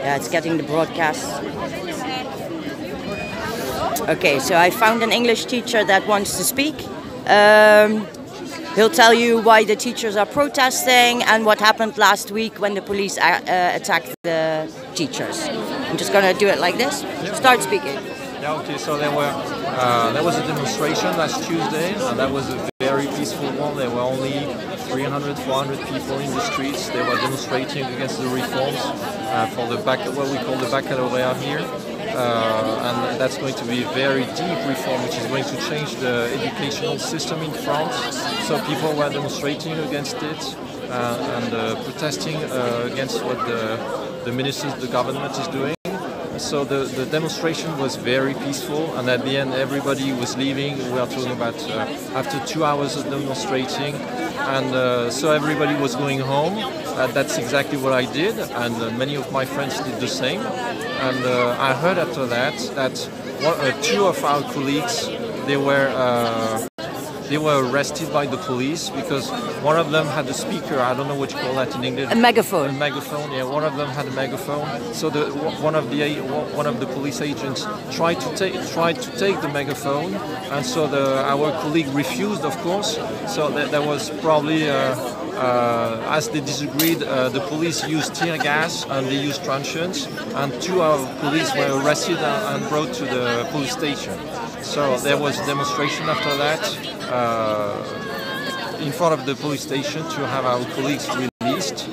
Yeah, it's getting the broadcast. Okay, so I found an English teacher that wants to speak. He'll tell you why the teachers are protesting and what happened last week when the police attacked the teachers. I'm just going to do it like this. Start speaking. Yeah, okay, so there was a demonstration last Tuesday, and that was a very peaceful one. There were only 300, 400 people in the streets. They were demonstrating against the reforms for what we call the baccalaureate here. And that's going to be a very deep reform, which is going to change the educational system in France. So people were demonstrating against it and protesting against what the ministers, the government is doing. So the demonstration was very peaceful, and at the end everybody was leaving. We are talking about after 2 hours of demonstrating, and so everybody was going home. That's exactly what I did, and many of my friends did the same. And I heard after that two of our colleagues, they were arrested by the police because one of them had a speaker. I don't know what you call that in English. A megaphone. A megaphone. Yeah, one of them had a megaphone. So one of the police agents tried to take the megaphone, and so our colleague refused, of course. So there was probably. As they disagreed, the police used tear gas and they used truncheons, and two of our police were arrested and brought to the police station. So there was a demonstration after that in front of the police station to have our colleagues released,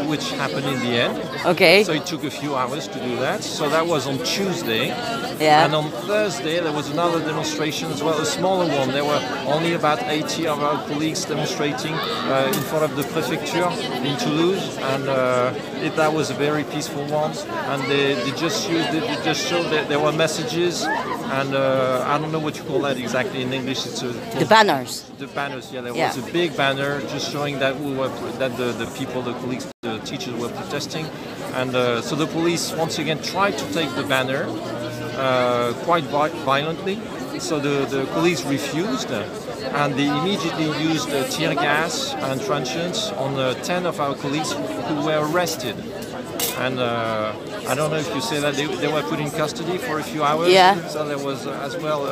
which happened in the end. Okay. So it took a few hours to do that. So that was on Tuesday. Yeah. And on Thursday there was another demonstration as well, a smaller one. There were only about 80 of our colleagues demonstrating in front of the prefecture in Toulouse, and that was a very peaceful one. And they just showed that there were messages, and I don't know what you call that exactly in English. It's the banners. The banners, yeah. There was a big banner just showing that the people, the colleagues, the teachers were protesting, and so the police once again tried to take the banner. Quite violently, so the police refused, and they immediately used tear gas and truncheons on 10 of our colleagues who were arrested. And I don't know if you say that they were put in custody for a few hours. Yeah. So there was as well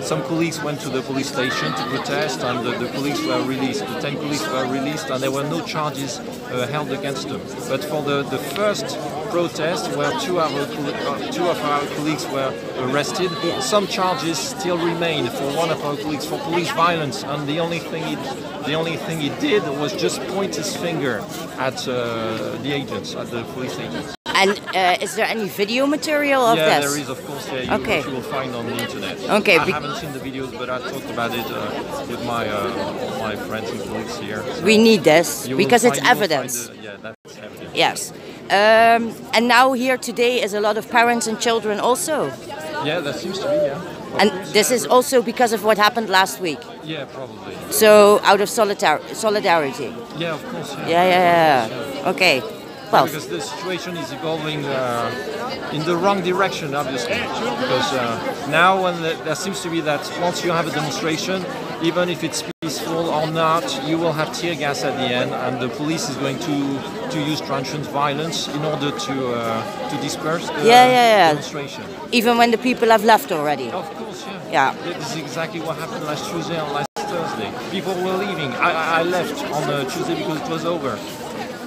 some colleagues went to the police station to protest, and the colleagues were released. The 10 colleagues were released, and there were no charges held against them. But for the first protest, where two of our colleagues were arrested, some charges still remain for one of our colleagues for police violence, and the only thing he did was just point his finger at the agents, at the police agents. And is there any video material of this? Yeah, there is, of course. Yeah, you will find on the internet. Okay. I haven't seen the videos, but I talked about it with my friends and colleagues here. So we need this because it's evidence. Yeah, that's evidence. Yes. And now here today is a lot of parents and children also. Yeah, that seems to be, yeah. And this is also because of what happened last week. Yeah, probably. So out of solidarity. Yeah, of course. Yeah. Okay. Well, because the situation is evolving in the wrong direction, obviously. Because now, when there seems to be that once you have a demonstration, even if it's peaceful or not, you will have tear gas at the end, and the police is going to use truncheons, violence, in order to disperse the demonstration. Even when the people have left already. Of course, yeah. This is exactly what happened last Tuesday and last Thursday. People were leaving. I left on Tuesday because it was over.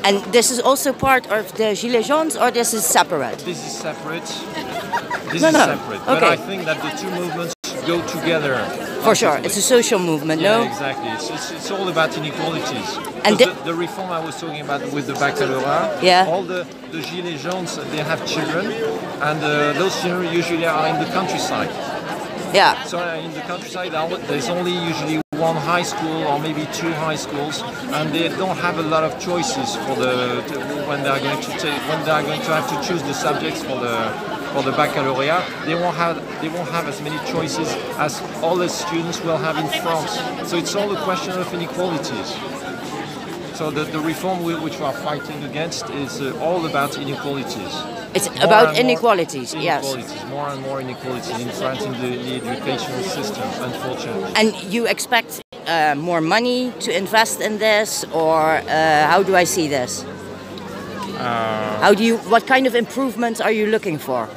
And this is also part of the Gilets jaunes, or this is separate? This is separate. This is separate. But I think that the two movements go together. For sure. It's a social movement, no? Yeah, exactly. It's all about inequalities. And the reform I was talking about with the baccalaureate, all the Gilets jaunes, they have children, and those children usually are in the countryside. Yeah. So in the countryside, there's only usually one high school or maybe two high schools, and they don't have a lot of choices for when they are going to have to choose the subjects for the baccalaureate. They won't have as many choices as all the students will have in France. So it's all a question of inequalities. So the reform which we are fighting against is all about inequalities. It's about inequalities, yes. More and more inequalities in France in the educational system, unfortunately. And you expect more money to invest in this, or how do I see this? What kind of improvements are you looking for?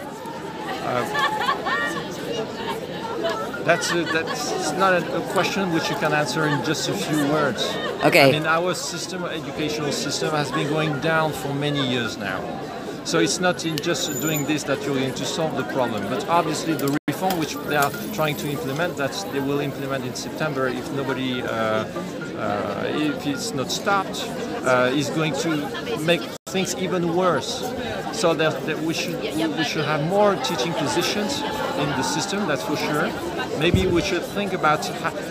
That's not a question which you can answer in just a few words. Okay. I mean, our educational system has been going down for many years now. So it's not in just doing this that you're going to solve the problem. But obviously the reform which they are trying to implement, that they will implement in September if nobody, if it's not stopped, is going to make things even worse. So that we should have more teaching positions in the system, that's for sure. Maybe we should think about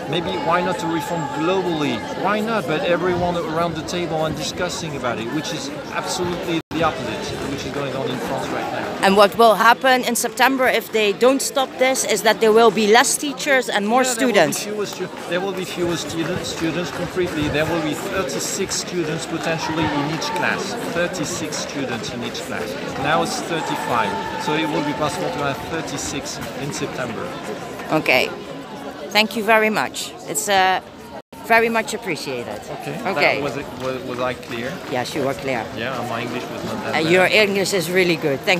maybe why not to reform globally? Why not? But everyone around the table and discussing about it, which is absolutely the opposite, which is going on in France right now. And what will happen in September if they don't stop this is that there will be less teachers and more students. There will be fewer students completely. There will be 36 students potentially in each class. 36 students in each class. Now it's 35. So it will be possible to have 36 in September. Okay. Thank you very much. It's very much appreciated. Okay. Was I clear? Yes, you were clear. Yeah, my English was not that bad. Your English is really good. Thank you.